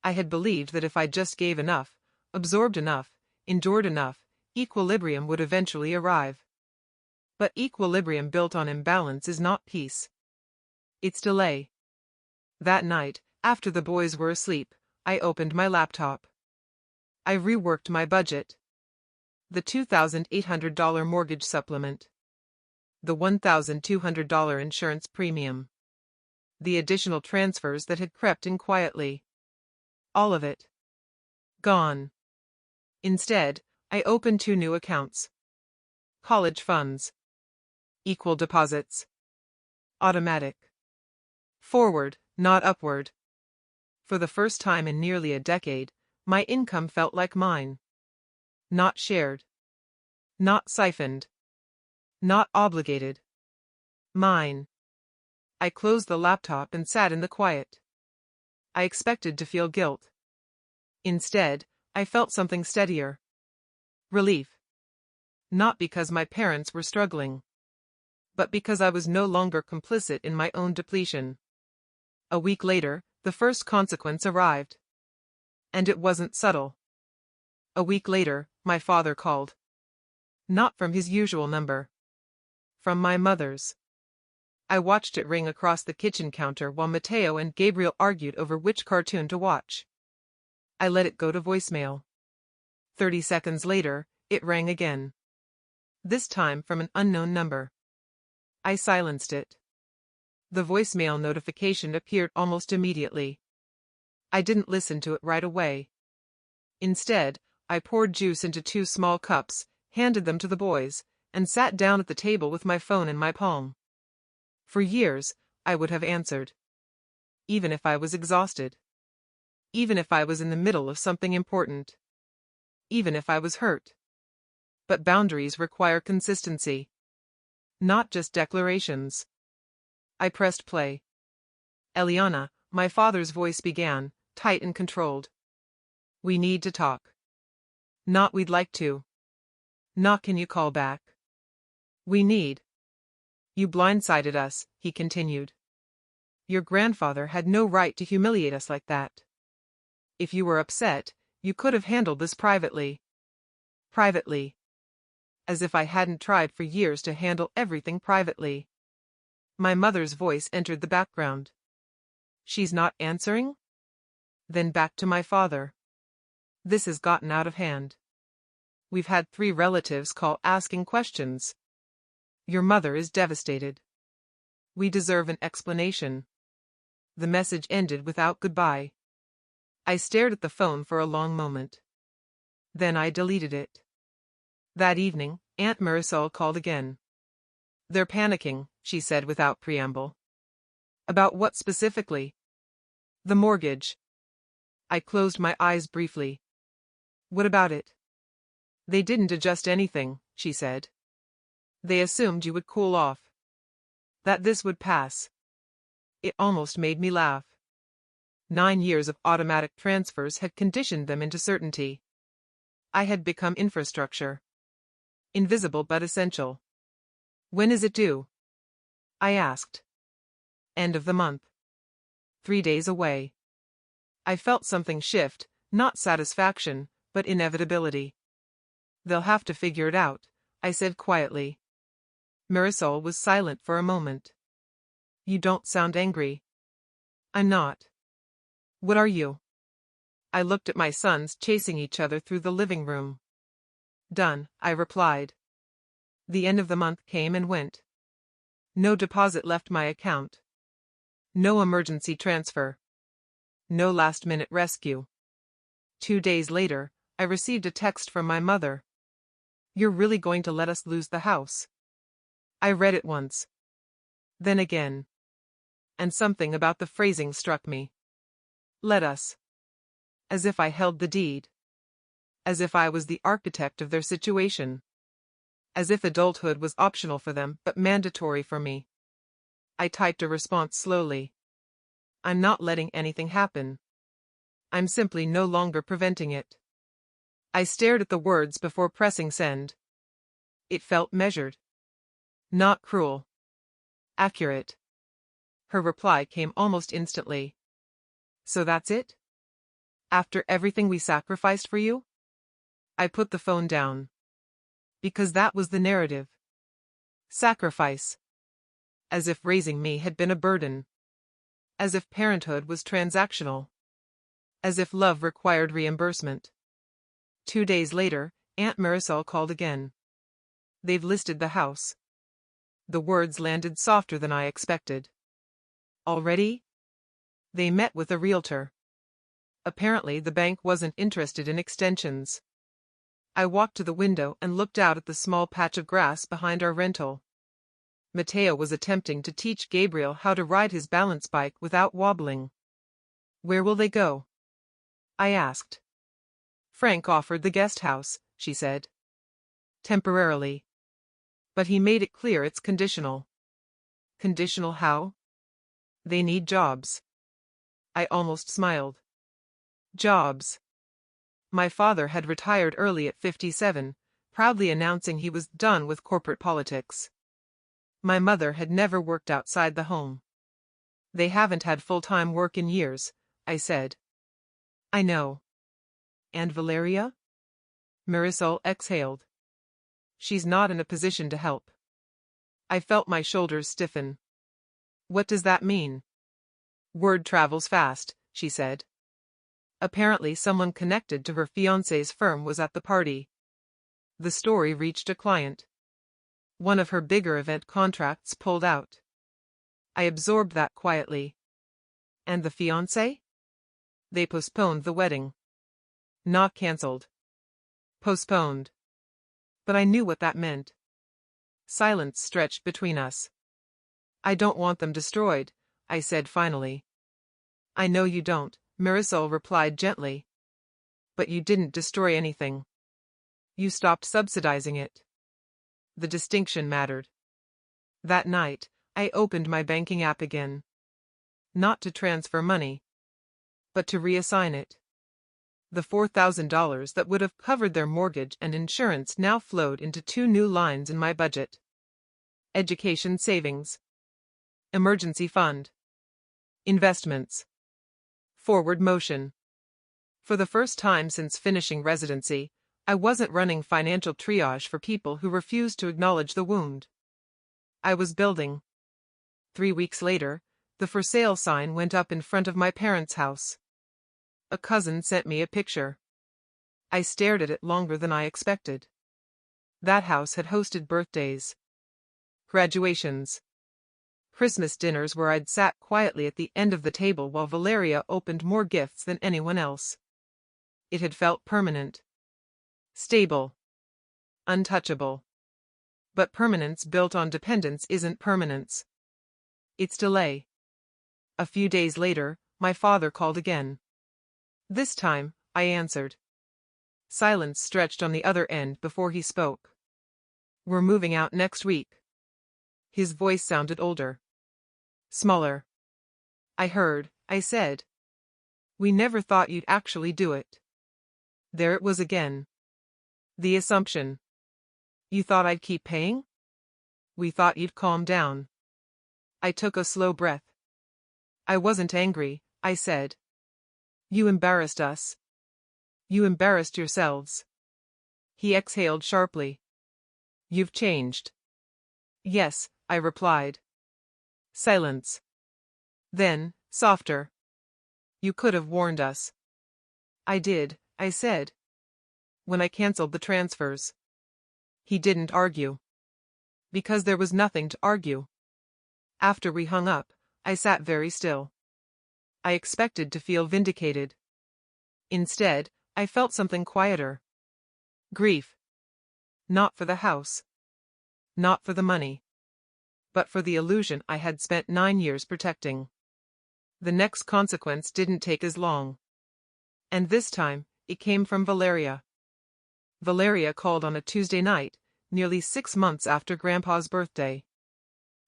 Speaker 1: I had believed that if I just gave enough, absorbed enough, endured enough, equilibrium would eventually arrive. But equilibrium built on imbalance is not peace. It's delay. That night, after the boys were asleep, I opened my laptop. I reworked my budget. The $2,800 mortgage supplement. The $1,200 insurance premium. The additional transfers that had crept in quietly. All of it. Gone. Instead, I opened 2 new accounts. College funds. Equal deposits. Automatic. Forward, not upward. For the first time in nearly a decade, my income felt like mine. Not shared. Not siphoned. Not obligated. Mine. I closed the laptop and sat in the quiet. I expected to feel guilt. Instead, I felt something steadier. Relief. Not because my parents were struggling, but because I was no longer complicit in my own depletion. A week later, the first consequence arrived. And it wasn't subtle. A week later, my father called. Not from his usual number. From my mother's. I watched it ring across the kitchen counter while Mateo and Gabriel argued over which cartoon to watch. I let it go to voicemail. 30 seconds later, it rang again. This time from an unknown number. I silenced it. The voicemail notification appeared almost immediately. I didn't listen to it right away. Instead, I poured juice into 2 small cups, handed them to the boys, and sat down at the table with my phone in my palm. For years, I would have answered. Even if I was exhausted. Even if I was in the middle of something important. Even if I was hurt. But boundaries require consistency. Not just declarations. I pressed play. Eliana, my father's voice began, tight and controlled. We need to talk. Not we'd like to. Not can you call back. We need. You blindsided us, he continued. Your grandfather had no right to humiliate us like that. If you were upset, you could have handled this privately. Privately. As if I hadn't tried for years to handle everything privately. My mother's voice entered the background. She's not answering? Then back to my father. This has gotten out of hand. We've had 3 relatives call asking questions. Your mother is devastated. We deserve an explanation. The message ended without goodbye. I stared at the phone for a long moment. Then I deleted it. That evening, Aunt Marisol called again. They're panicking, she said without preamble. About what specifically? The mortgage. I closed my eyes briefly. What about it? They didn't adjust anything, she said. They assumed you would cool off. That this would pass. It almost made me laugh. 9 years of automatic transfers had conditioned them into certainty. I had become infrastructure. Invisible but essential. When is it due? I asked. End of the month. 3 days away. I felt something shift, not satisfaction, but inevitability. They'll have to figure it out, I said quietly. Marisol was silent for a moment. You don't sound angry. I'm not. What are you? I looked at my sons chasing each other through the living room. Done, I replied. The end of the month came and went. No deposit left my account. No emergency transfer. No last-minute rescue. 2 days later, I received a text from my mother. You're really going to let us lose the house? I read it once. Then again. And something about the phrasing struck me. Let us. As if I held the deed. As if I was the architect of their situation. As if adulthood was optional for them but mandatory for me. I typed a response slowly. I'm not letting anything happen. I'm simply no longer preventing it. I stared at the words before pressing send. It felt measured. Not cruel. Accurate. Her reply came almost instantly. So that's it? After everything we sacrificed for you? I put the phone down. Because that was the narrative. Sacrifice. As if raising me had been a burden. As if parenthood was transactional. As if love required reimbursement. 2 days later, Aunt Marisol called again. They've listed the house. The words landed softer than I expected. Already? They met with a realtor. Apparently the bank wasn't interested in extensions. I walked to the window and looked out at the small patch of grass behind our rental. Mateo was attempting to teach Gabriel how to ride his balance bike without wobbling. Where will they go? I asked. Frank offered the guest house, she said. Temporarily. But he made it clear it's conditional. Conditional how? They need jobs. I almost smiled. Jobs. My father had retired early at 57, proudly announcing he was done with corporate politics. My mother had never worked outside the home. They haven't had full-time work in years, I said. I know. And Valeria? Marisol exhaled. She's not in a position to help. I felt my shoulders stiffen. What does that mean? Word travels fast, she said. Apparently someone connected to her fiancé's firm was at the party. The story reached a client. One of her bigger event contracts pulled out. I absorbed that quietly. And the fiancé? They postponed the wedding. Not cancelled. Postponed. But I knew what that meant. Silence stretched between us. I don't want them destroyed, I said finally. I know you don't, Marisol replied gently. But you didn't destroy anything. You stopped subsidizing it. The distinction mattered. That night, I opened my banking app again. Not to transfer money, but to reassign it. The $4,000 that would have covered their mortgage and insurance now flowed into two new lines in my budget. Education savings. Emergency fund. Investments. Forward motion. For the first time since finishing residency, I wasn't running financial triage for people who refused to acknowledge the wound. I was building. 3 weeks later, the for sale sign went up in front of my parents' house. A cousin sent me a picture. I stared at it longer than I expected. That house had hosted birthdays, graduations, Christmas dinners where I'd sat quietly at the end of the table while Valeria opened more gifts than anyone else. It had felt permanent, stable, untouchable. But permanence built on dependence isn't permanence. It's delay. A few days later, my father called again. This time, I answered. Silence stretched on the other end before he spoke. We're moving out next week. His voice sounded older. Smaller. I heard, I said. We never thought you'd actually do it. There it was again. The assumption. You thought I'd keep paying? We thought you'd calm down. I took a slow breath. I wasn't angry, I said. You embarrassed us. You embarrassed yourselves. He exhaled sharply. You've changed. Yes, I replied. Silence. Then, softer. You could have warned us. I did, I said. When I canceled the transfers. He didn't argue. Because there was nothing to argue. After we hung up, I sat very still. I expected to feel vindicated. Instead, I felt something quieter. Grief. Not for the house. Not for the money. But for the illusion I had spent 9 years protecting. The next consequence didn't take as long. And this time, it came from Valeria. Valeria called on a Tuesday night, nearly 6 months after Grandpa's birthday.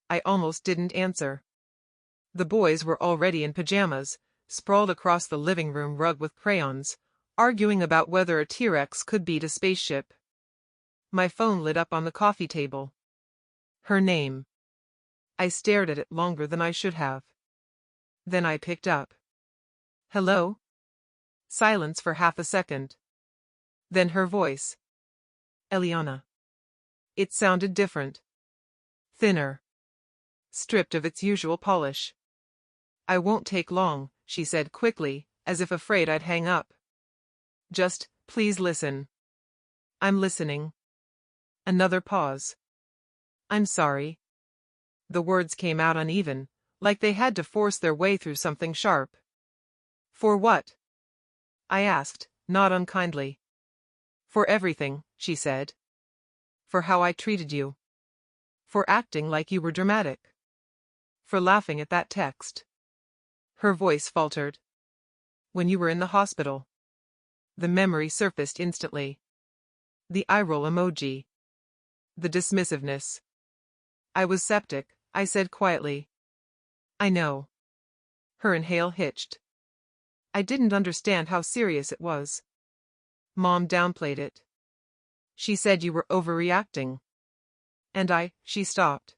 Speaker 1: I almost didn't answer. The boys were already in pajamas, sprawled across the living room rug with crayons, arguing about whether a T-Rex could beat a spaceship. My phone lit up on the coffee table. Her name. I stared at it longer than I should have. Then I picked up. Hello? Silence for half a second. Then her voice. Eliana. It sounded different. Thinner. Stripped of its usual polish. I won't take long, she said quickly, as if afraid I'd hang up. Just, please listen. I'm listening. Another pause. I'm sorry. The words came out uneven, like they had to force their way through something sharp. For what? I asked, not unkindly. For everything, she said. For how I treated you. For acting like you were dramatic. For laughing at that text. Her voice faltered. When you were in the hospital. The memory surfaced instantly. The eye roll emoji. The dismissiveness. I was septic, I said quietly. I know. Her inhale hitched. I didn't understand how serious it was. Mom downplayed it. She said you were overreacting. And she stopped.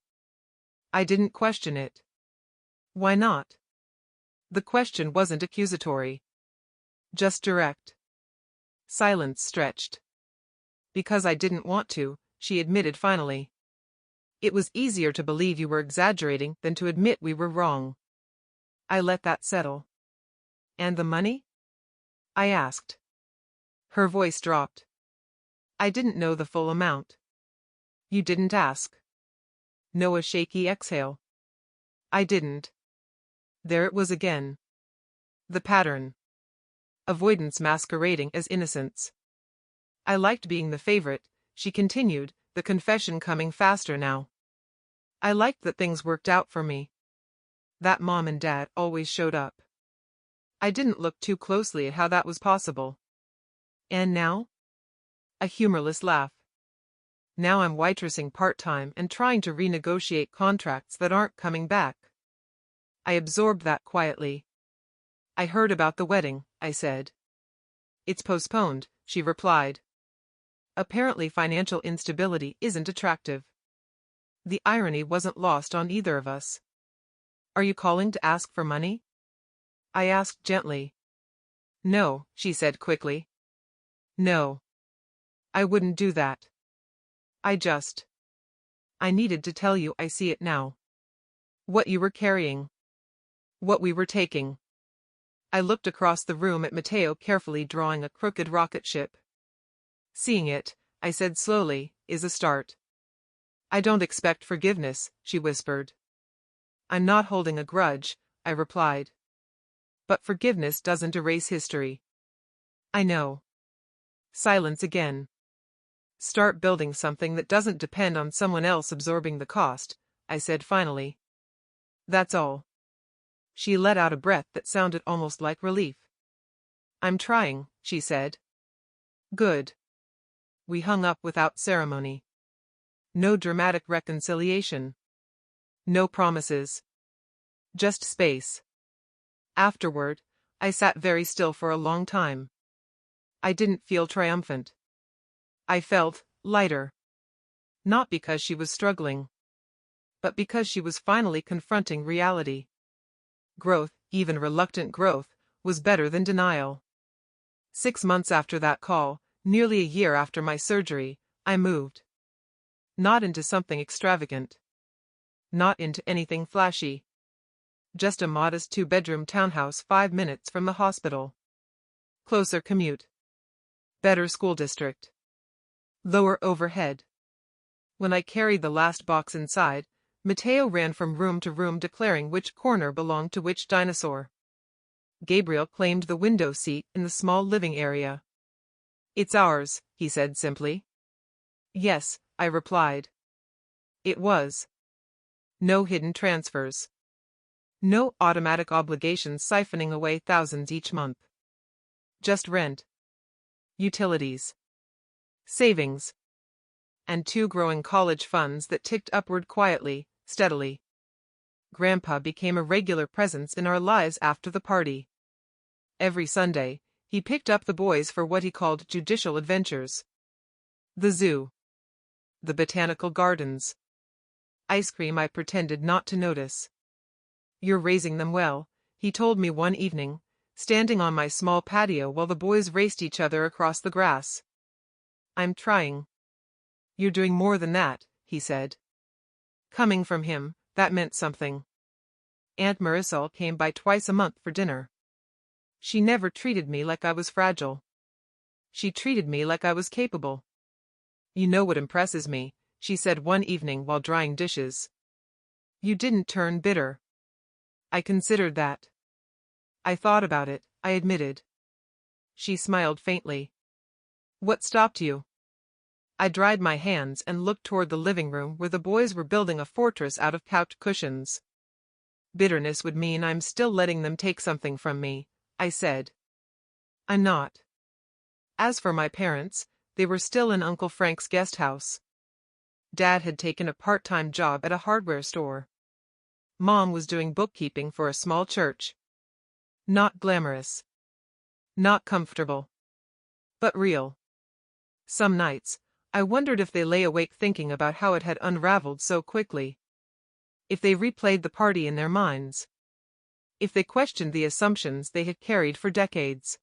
Speaker 1: I didn't question it. Why not? The question wasn't accusatory. Just direct. Silence stretched. Because I didn't want to, she admitted finally. It was easier to believe you were exaggerating than to admit we were wrong. I let that settle. And the money? I asked. Her voice dropped. I didn't know the full amount. You didn't ask. No, a shaky exhale. I didn't. There it was again. The pattern. Avoidance masquerading as innocence. I liked being the favorite, she continued, the confession coming faster now. I liked that things worked out for me. That Mom and Dad always showed up. I didn't look too closely at how that was possible. And now? A humorless laugh. Now I'm waitressing part-time and trying to renegotiate contracts that aren't coming back. I absorbed that quietly. I heard about the wedding, I said. It's postponed, she replied. Apparently financial instability isn't attractive. The irony wasn't lost on either of us. Are you calling to ask for money? I asked gently. No, she said quickly. No. I wouldn't do that. I needed to tell you I see it now. What you were carrying. What we were taking. I looked across the room at Matteo carefully drawing a crooked rocket ship. Seeing it, I said slowly, is a start. I don't expect forgiveness, she whispered. I'm not holding a grudge, I replied. But forgiveness doesn't erase history. I know. Silence again. Start building something that doesn't depend on someone else absorbing the cost, I said finally. That's all. She let out a breath that sounded almost like relief. I'm trying, she said. Good. We hung up without ceremony. No dramatic reconciliation. No promises. Just space. Afterward, I sat very still for a long time. I didn't feel triumphant. I felt lighter. Not because she was struggling, but because she was finally confronting reality. Growth, even reluctant growth, was better than denial. 6 months after that call, nearly a year after my surgery, I moved. Not into something extravagant. Not into anything flashy. Just a modest 2-bedroom townhouse 5 minutes from the hospital. Closer commute. Better school district. Lower overhead. When I carried the last box inside, Matteo ran from room to room declaring which corner belonged to which dinosaur. Gabriel claimed the window seat in the small living area. It's ours, he said simply. Yes, I replied. It was. No hidden transfers. No automatic obligations siphoning away thousands each month. Just rent. Utilities. Savings. And 2 growing college funds that ticked upward quietly, steadily. Grandpa became a regular presence in our lives after the party. Every Sunday, he picked up the boys for what he called judicial adventures. The zoo. The botanical gardens. Ice cream I pretended not to notice. You're raising them well, he told me one evening, standing on my small patio while the boys raced each other across the grass. I'm trying. You're doing more than that, he said. Coming from him, that meant something. Aunt Marisol came by twice a month for dinner. She never treated me like I was fragile. She treated me like I was capable. You know what impresses me, she said one evening while drying dishes. You didn't turn bitter. I considered that. I thought about it, I admitted. She smiled faintly. What stopped you? I dried my hands and looked toward the living room where the boys were building a fortress out of couch cushions. Bitterness would mean I'm still letting them take something from me, I said. I'm not. As for my parents, they were still in Uncle Frank's guest house. Dad had taken a part-time job at a hardware store. Mom was doing bookkeeping for a small church. Not glamorous. Not comfortable. But real. Some nights, I wondered if they lay awake thinking about how it had unraveled so quickly. If they replayed the party in their minds. If they questioned the assumptions they had carried for decades.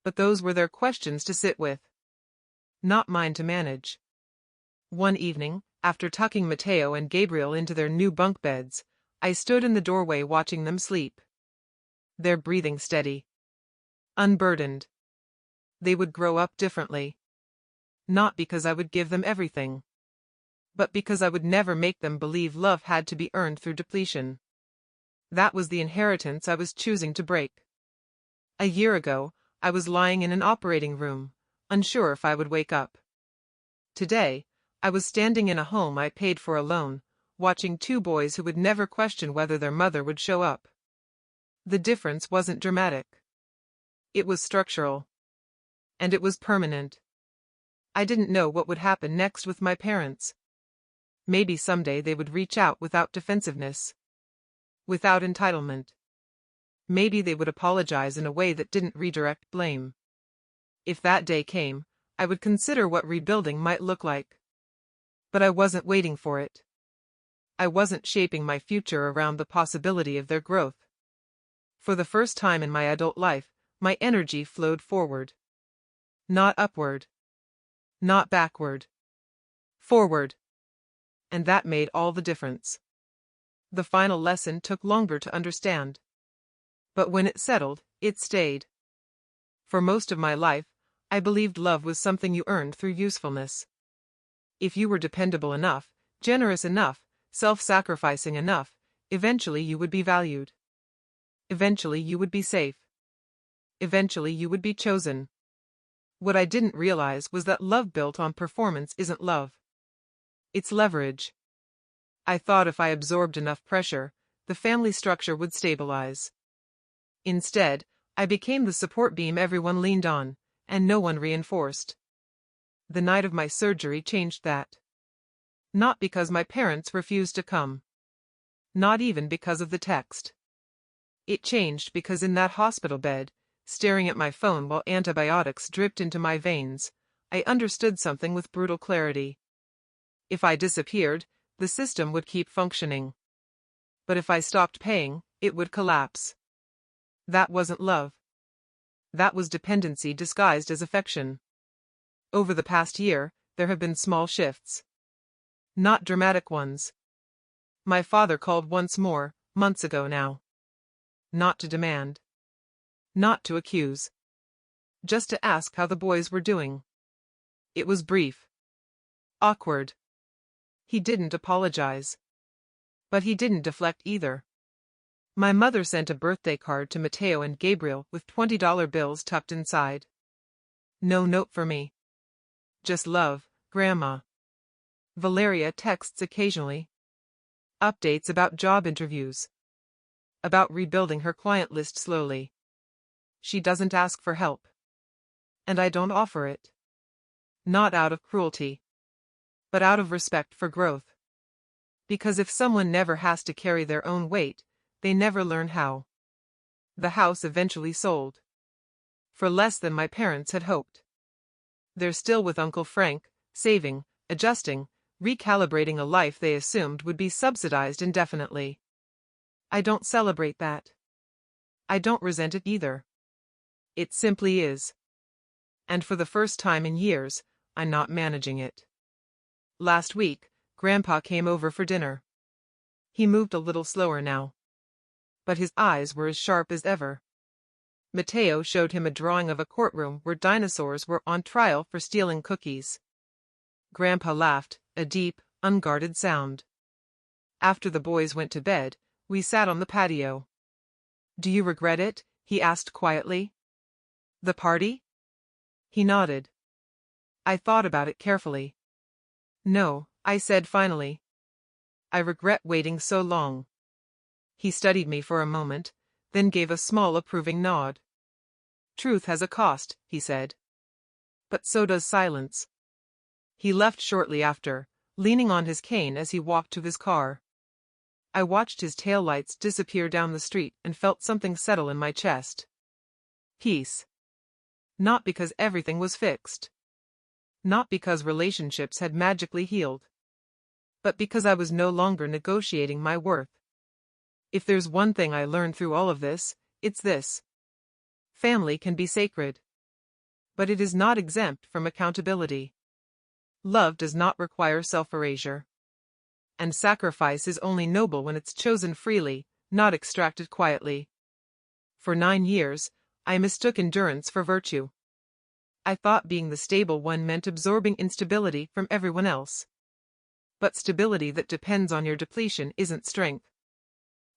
Speaker 1: But those were their questions to sit with. Not mine to manage. One evening, after tucking Matteo and Gabriel into their new bunk beds, I stood in the doorway watching them sleep. Their breathing steady. Unburdened. They would grow up differently. Not because I would give them everything. But because I would never make them believe love had to be earned through depletion. That was the inheritance I was choosing to break. A year ago, I was lying in an operating room, unsure if I would wake up. Today, I was standing in a home I paid for alone, watching two boys who would never question whether their mother would show up. The difference wasn't dramatic. It was structural. And it was permanent. I didn't know what would happen next with my parents. Maybe someday they would reach out without defensiveness. Without entitlement. Maybe they would apologize in a way that didn't redirect blame. If that day came, I would consider what rebuilding might look like. But I wasn't waiting for it. I wasn't shaping my future around the possibility of their growth. For the first time in my adult life, my energy flowed forward. Not upward. Not backward. Forward. And that made all the difference. The final lesson took longer to understand. But when it settled, it stayed. For most of my life, I believed love was something you earned through usefulness. If you were dependable enough, generous enough, self-sacrificing enough, eventually you would be valued. Eventually you would be safe. Eventually you would be chosen. What I didn't realize was that love built on performance isn't love. It's leverage. I thought if I absorbed enough pressure, the family structure would stabilize. Instead, I became the support beam everyone leaned on, and no one reinforced. The night of my surgery changed that. Not because my parents refused to come. Not even because of the text. It changed because in that hospital bed, staring at my phone while antibiotics dripped into my veins, I understood something with brutal clarity. If I disappeared, the system would keep functioning. But if I stopped paying, it would collapse. That wasn't love. That was dependency disguised as affection. Over the past year, there have been small shifts. Not dramatic ones. My father called once more, months ago now. Not to demand. Not to accuse. Just to ask how the boys were doing. It was brief. Awkward. He didn't apologize. But he didn't deflect either. My mother sent a birthday card to Matteo and Gabriel with $20 bills tucked inside. No note for me. Just love, Grandma. Valeria texts occasionally. Updates about job interviews. About rebuilding her client list slowly. She doesn't ask for help. And I don't offer it. Not out of cruelty. But out of respect for growth. Because if someone never has to carry their own weight, they never learn how. The house eventually sold. For less than my parents had hoped. They're still with Uncle Frank, saving, adjusting, recalibrating a life they assumed would be subsidized indefinitely. I don't celebrate that. I don't resent it either. It simply is. And for the first time in years, I'm not managing it. Last week, Grandpa came over for dinner. He moved a little slower now. But his eyes were as sharp as ever. Matteo showed him a drawing of a courtroom where dinosaurs were on trial for stealing cookies. Grandpa laughed, a deep, unguarded sound. After the boys went to bed, we sat on the patio. "Do you regret it?" he asked quietly. "The party?" He nodded. I thought about it carefully. "No," I said finally. "I regret waiting so long." He studied me for a moment, then gave a small approving nod. "Truth has a cost," he said. "But so does silence." He left shortly after, leaning on his cane as he walked to his car. I watched his taillights disappear down the street and felt something settle in my chest. Peace. Not because everything was fixed. Not because relationships had magically healed. But because I was no longer negotiating my worth. If there's one thing I learned through all of this, it's this. Family can be sacred. But it is not exempt from accountability. Love does not require self-erasure. And sacrifice is only noble when it's chosen freely, not extracted quietly. For 9 years, I mistook endurance for virtue. I thought being the stable one meant absorbing instability from everyone else. But stability that depends on your depletion isn't strength.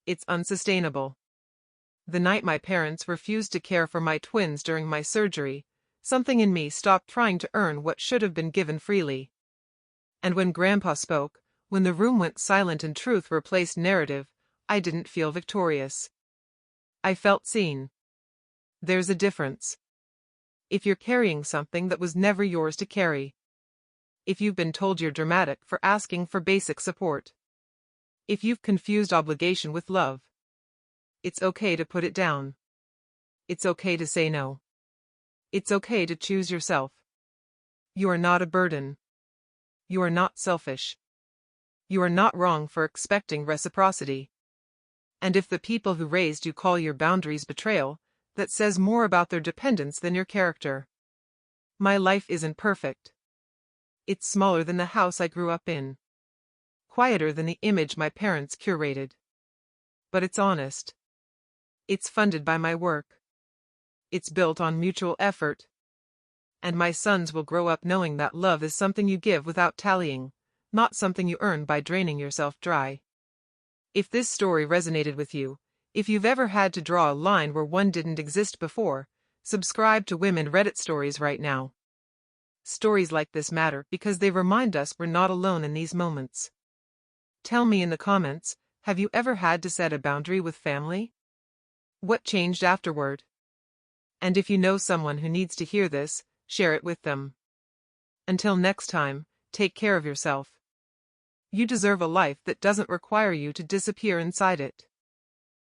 Speaker 1: It's unsustainable. The night my parents refused to care for my twins during my surgery, something in me stopped trying to earn what should have been given freely. And when Grandpa spoke, when the room went silent and truth replaced narrative, I didn't feel victorious. I felt seen. There's a difference. If you're carrying something that was never yours to carry. If you've been told you're dramatic for asking for basic support. If you've confused obligation with love. It's okay to put it down. It's okay to say no. It's okay to choose yourself. You are not a burden. You are not selfish. You are not wrong for expecting reciprocity. And if the people who raised you call your boundaries betrayal, that says more about their dependence than your character. My life isn't perfect. It's smaller than the house I grew up in. Quieter than the image my parents curated. But it's honest. It's funded by my work. It's built on mutual effort. And my sons will grow up knowing that love is something you give without tallying, not something you earn by draining yourself dry. If this story resonated with you, if you've ever had to draw a line where one didn't exist before, subscribe to Women Reddit Stories right now. Stories like this matter because they remind us we're not alone in these moments. Tell me in the comments, have you ever had to set a boundary with family? What changed afterward? And if you know someone who needs to hear this, share it with them. Until next time, take care of yourself. You deserve a life that doesn't require you to disappear inside it.